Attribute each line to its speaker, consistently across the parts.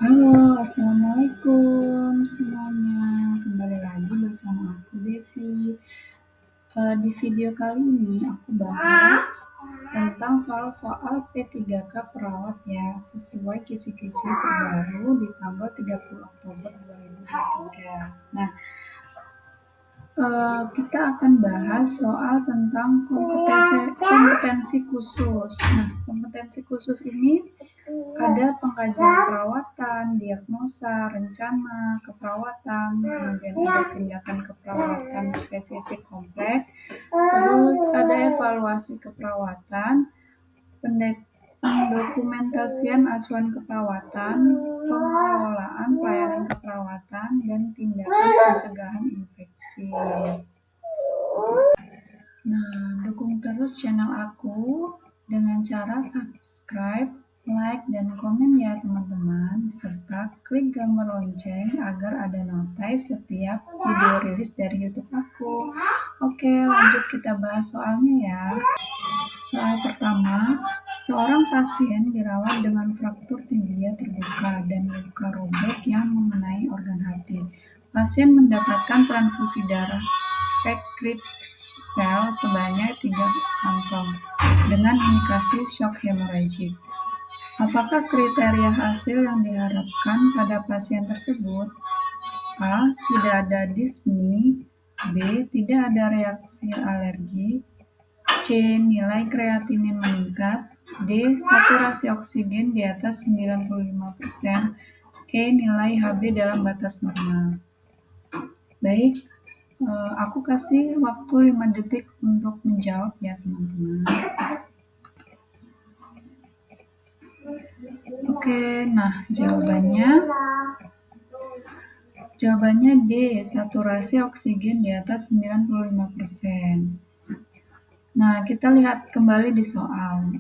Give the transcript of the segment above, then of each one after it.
Speaker 1: Halo, assalamualaikum semuanya. Kembali lagi bersama aku Devi. Di video kali ini aku bahas tentang soal-soal P3K perawat ya, sesuai kisi-kisi terbaru di tanggal 30 Oktober 2023. Nah, kita akan bahas soal tentang kompetensi khusus. Nah, kompetensi khusus ini ada pengkajian perawatan, diagnosa, rencana keperawatan, kemudian ada tindakan keperawatan spesifik kompleks, terus ada evaluasi keperawatan, pendokumentasian asuhan keperawatan, pengelolaan pelayanan keperawatan, dan tindakan pencegahan infeksi. Nah, dukung terus channel aku dengan cara subscribe, like, dan komen ya teman-teman, serta klik gambar lonceng agar ada notif setiap video rilis dari YouTube aku. Oke, lanjut kita bahas soalnya ya. Soal pertama, seorang pasien dirawat dengan fraktur tibia terbuka dan luka robek yang mengenai organ hati. Pasien mendapatkan transfusi darah packed red cell sebanyak 3 kantong dengan indikasi shock hemorrhagic. Apakah kriteria hasil yang diharapkan pada pasien tersebut? A. Tidak ada dispni. B. Tidak ada reaksi alergi. C. Nilai kreatinin meningkat. D. Saturasi oksigen di atas 95%. E. Nilai Hb dalam batas normal. Baik, aku kasih waktu 5 detik untuk menjawab ya teman-teman. Oke, nah jawabannya D, saturasi oksigen di atas 95%. Nah, kita lihat kembali di soal.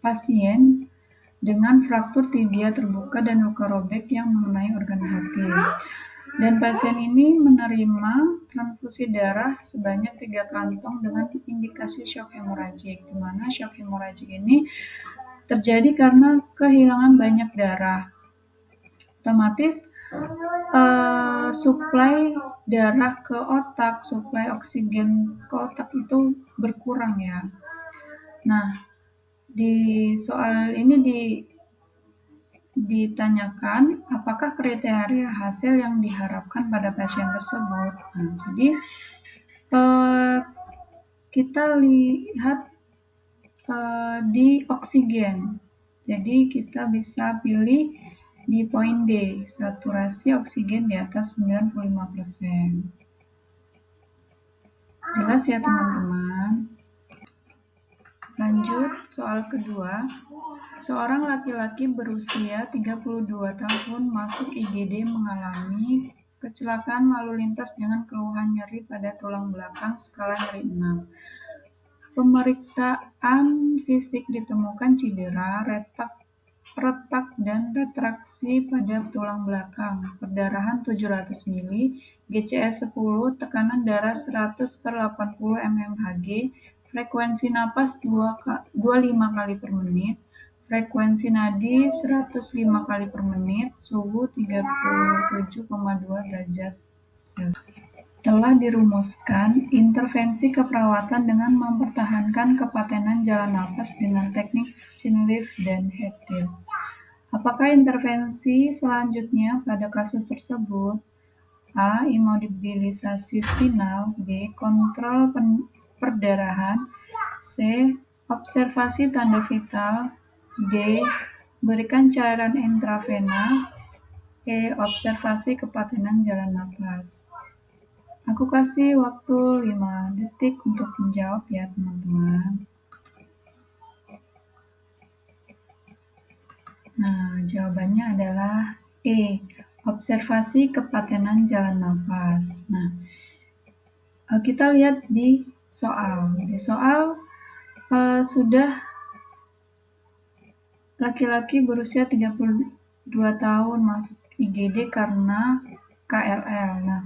Speaker 1: Pasien dengan fraktur tibia terbuka dan luka robek yang mengenai organ hati. Dan pasien ini menerima transfusi darah sebanyak 3 kantong dengan indikasi shock hemorrhagic, di mana shock hemorrhagic ini terjadi karena kehilangan banyak darah. Otomatis suplai darah ke otak, suplai oksigen ke otak itu berkurang ya. Nah, di soal ini ditanyakan apakah kriteria hasil yang diharapkan pada pasien tersebut. Nah, jadi kita lihat di oksigen. Jadi kita bisa pilih di poin D, saturasi oksigen di atas 95%. Jelas ya teman-teman? Lanjut, soal kedua. Seorang laki-laki berusia 32 tahun masuk IGD mengalami kecelakaan lalu lintas dengan keluhan nyeri pada tulang belakang skala nyeri 6. Pemeriksaan fisik ditemukan cedera, retak dan retraksi pada tulang belakang, perdarahan 700 ml, GCS 10, tekanan darah 100/80 mmHg, frekuensi napas 25 kali per menit, frekuensi nadi 105 kali per menit, suhu 37,2 derajat Celcius. Telah dirumuskan intervensi keperawatan dengan mempertahankan kepatenan jalan napas dengan teknik chin-lift dan head-tilt. Apakah intervensi selanjutnya pada kasus tersebut? A. Imobilisasi spinal. B. Kontrol perdarahan. C. Observasi tanda vital. D. Berikan cairan intravena. E. Observasi kepatenan jalan napas. Aku kasih waktu 5 detik untuk menjawab ya teman-teman. Nah, jawabannya adalah E. Observasi kepatenan jalan napas. Nah, kita lihat di soal. Di soal sudah laki-laki berusia 32 tahun masuk IGD karena KLL. Nah,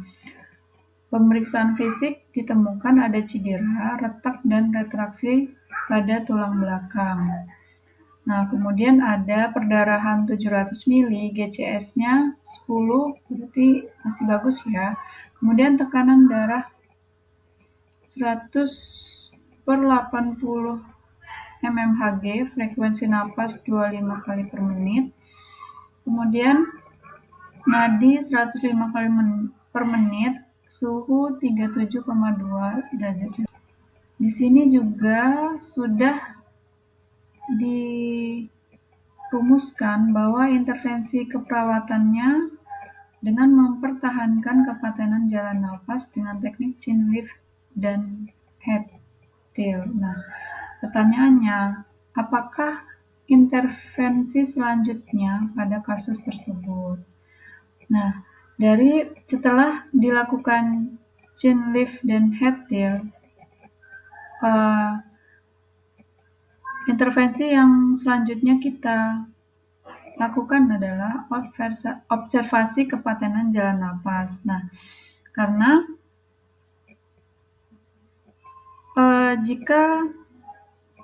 Speaker 1: pemeriksaan fisik ditemukan ada cedera, retak, dan retraksi pada tulang belakang. Nah, kemudian ada perdarahan 700 mili, GCS-nya 10, berarti masih bagus ya. Kemudian tekanan darah 100 per 80 mmHg, frekuensi napas 25 kali per menit. Kemudian nadi 105 kali per menit, suhu 37,2 derajat Celcius. Di sini juga sudah dirumuskan bahwa intervensi keperawatannya dengan mempertahankan kepatenan jalan nafas dengan teknik chin lift dan head till. Nah, pertanyaannya, apakah intervensi selanjutnya pada kasus tersebut? Nah, setelah dilakukan chin lift dan head till, intervensi yang selanjutnya kita lakukan adalah observasi kepatenan jalan napas. Nah, karena jika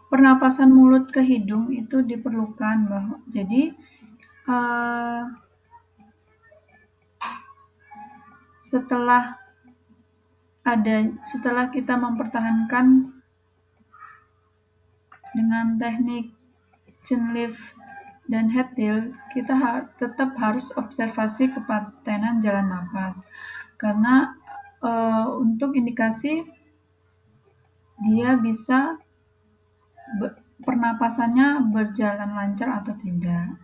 Speaker 1: pernapasan mulut ke hidung itu diperlukan, jadi setelah kita mempertahankan dengan teknik chin lift dan head till, kita tetap harus observasi kepatenan jalan napas, karena untuk indikasi dia bisa pernapasannya berjalan lancar atau tidak.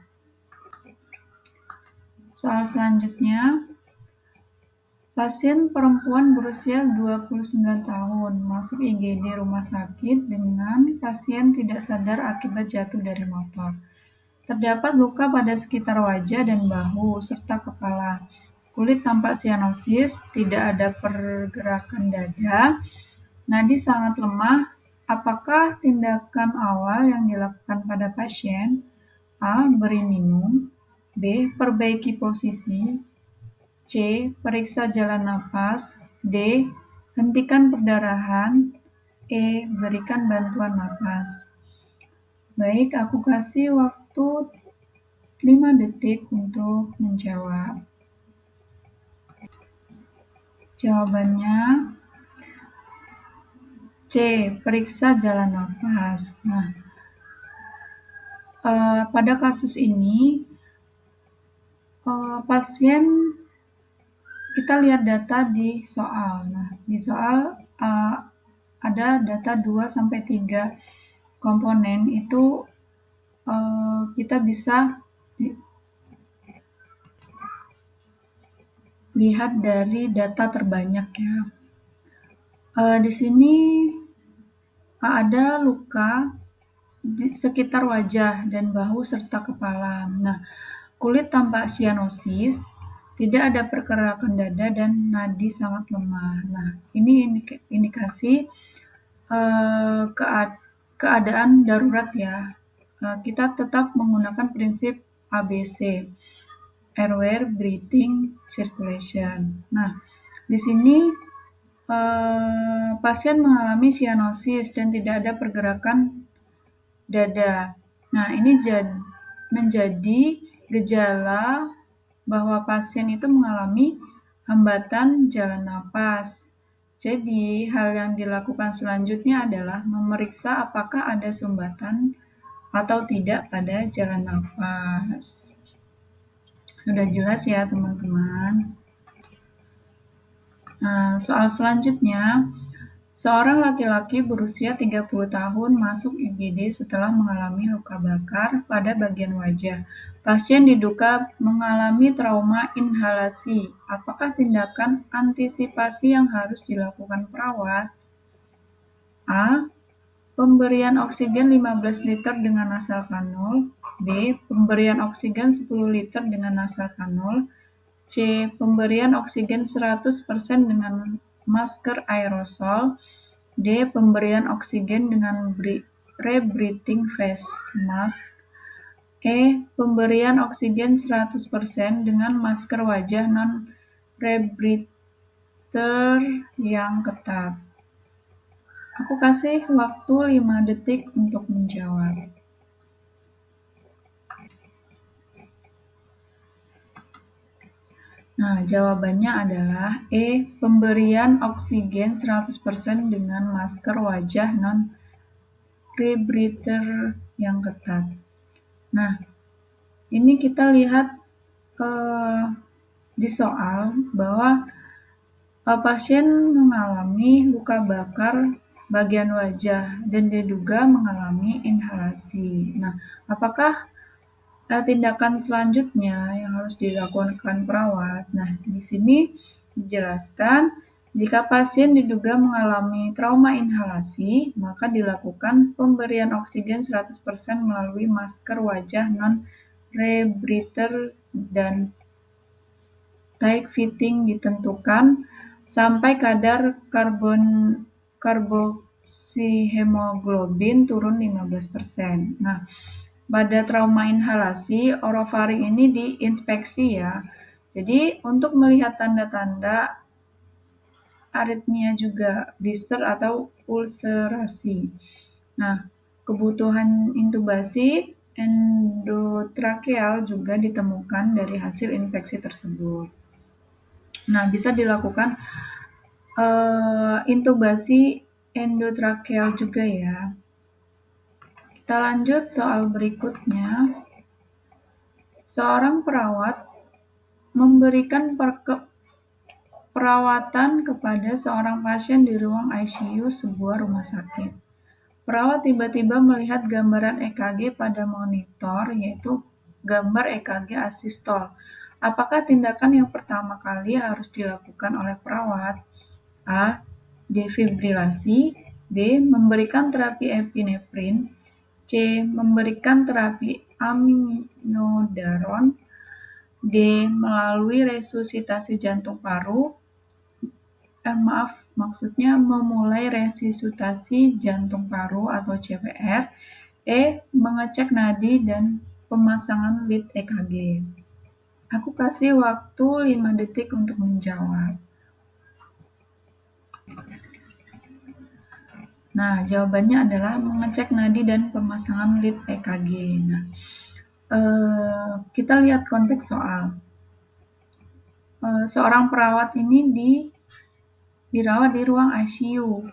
Speaker 1: Soal selanjutnya, pasien perempuan berusia 29 tahun masuk IGD rumah sakit dengan pasien tidak sadar akibat jatuh dari motor. Terdapat luka pada sekitar wajah dan bahu serta kepala. Kulit tampak sianosis, tidak ada pergerakan dada, nadi sangat lemah. Apakah tindakan awal yang dilakukan pada pasien? A. Beri minum. B. Perbaiki posisi. C. Periksa jalan napas. D. Hentikan perdarahan. E. Berikan bantuan napas. Baik, aku kasih waktu 5 detik untuk menjawab. Jawabannya C. Periksa jalan napas. Nah, pada kasus ini pasien, kita lihat data di soal. Nah, di soal ada data 2-3 komponen, itu kita bisa lihat dari data terbanyak ya. Di sini ada luka di sekitar wajah dan bahu serta kepala. Nah, kulit tampak sianosis, tidak ada pergerakan dada dan nadi sangat lemah. Nah, ini indikasi keadaan darurat ya. Kita tetap menggunakan prinsip ABC, airway, breathing, circulation. Nah, di sini pasien mengalami sianosis dan tidak ada pergerakan dada. Nah, ini menjadi gejala bahwa pasien itu mengalami hambatan jalan napas. Jadi, hal yang dilakukan selanjutnya adalah memeriksa apakah ada sumbatan atau tidak pada jalan napas. Sudah jelas ya, teman-teman? Nah, soal selanjutnya, seorang laki-laki berusia 30 tahun masuk IGD setelah mengalami luka bakar pada bagian wajah. Pasien diduga mengalami trauma inhalasi. Apakah tindakan antisipasi yang harus dilakukan perawat? A. Pemberian oksigen 15 liter dengan nasal kanul. B. Pemberian oksigen 10 liter dengan nasal kanul. C. Pemberian oksigen 100% dengan masker aerosol. D. Pemberian oksigen dengan rebreathing face mask. E. Pemberian oksigen 100% dengan masker wajah non-rebreather yang ketat. Aku kasih waktu 5 detik untuk menjawab. Nah, jawabannya adalah E. Pemberian oksigen 100% dengan masker wajah non-rebreather yang ketat. Nah, ini kita lihat di soal bahwa pasien mengalami luka bakar bagian wajah dan diduga mengalami inhalasi. Nah, apakah tindakan selanjutnya yang harus dilakukan perawat? Nah, di sini dijelaskan jika pasien diduga mengalami trauma inhalasi, maka dilakukan pemberian oksigen 100% melalui masker wajah non-rebreather dan tight fitting ditentukan sampai kadar karboksihemoglobin turun 15%. Nah, pada trauma inhalasi, orofaring ini diinspeksi ya. Jadi, untuk melihat tanda-tanda aritmia juga, blister atau ulcerasi. Nah, kebutuhan intubasi endotrakeal juga ditemukan dari hasil infeksi tersebut. Nah, bisa dilakukan intubasi endotrakeal juga ya. Kita lanjut soal berikutnya. Seorang perawat memberikan perawatan kepada seorang pasien di ruang ICU sebuah rumah sakit. Perawat tiba-tiba melihat gambaran EKG pada monitor, yaitu gambar EKG asistol. Apakah tindakan yang pertama kali harus dilakukan oleh perawat? A. Defibrilasi. B. Memberikan terapi epinefrin. C. Memberikan terapi aminodaron. D. Melalui resusitasi jantung paru. Maksudnya memulai resusitasi jantung paru atau CPR. E. Mengecek nadi dan pemasangan lead EKG. Aku kasih waktu 5 detik untuk menjawab. Nah, jawabannya adalah mengecek nadi dan pemasangan lead EKG. Nah, kita lihat konteks soal. Seorang perawat ini dirawat di ruang ICU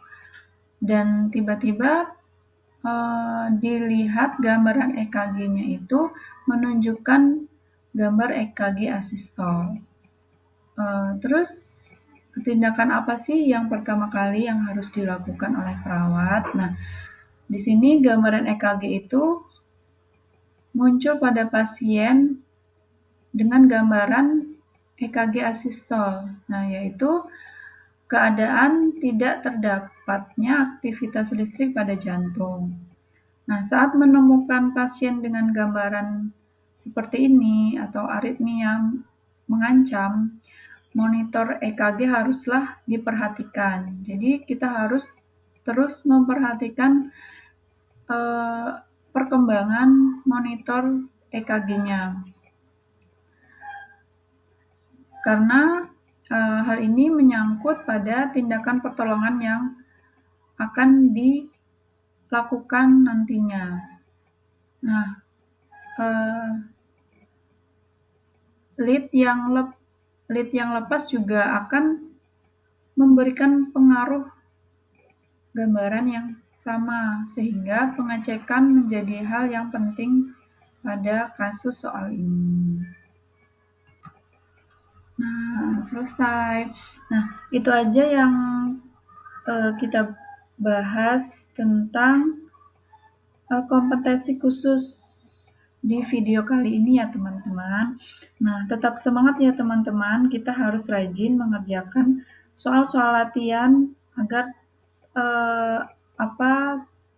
Speaker 1: dan tiba-tiba dilihat gambaran EKG-nya itu menunjukkan gambar EKG asistol. Terus tindakan apa sih yang pertama kali yang harus dilakukan oleh perawat? Nah, di sini gambaran EKG itu muncul pada pasien dengan gambaran EKG asistol. Nah, yaitu keadaan tidak terdapatnya aktivitas listrik pada jantung. Nah, saat menemukan pasien dengan gambaran seperti ini atau aritmia mengancam, monitor EKG haruslah diperhatikan. Jadi, kita harus terus memperhatikan perkembangan monitor EKG-nya. Karena hal ini menyangkut pada tindakan pertolongan yang akan dilakukan nantinya. Nah, lead yang lepas juga akan memberikan pengaruh gambaran yang sama, sehingga pengecekan menjadi hal yang penting pada kasus soal ini. Nah, selesai. Nah, itu aja yang kita bahas tentang kompetensi khusus di video kali ini ya teman-teman. Nah, tetap semangat ya teman-teman. Kita harus rajin mengerjakan soal-soal latihan agar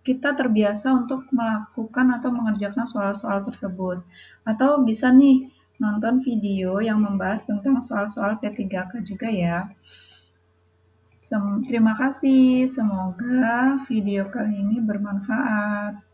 Speaker 1: kita terbiasa untuk melakukan atau mengerjakan soal-soal tersebut. Atau bisa nih nonton video yang membahas tentang soal-soal P3K juga ya. Terima kasih, semoga video kali ini bermanfaat.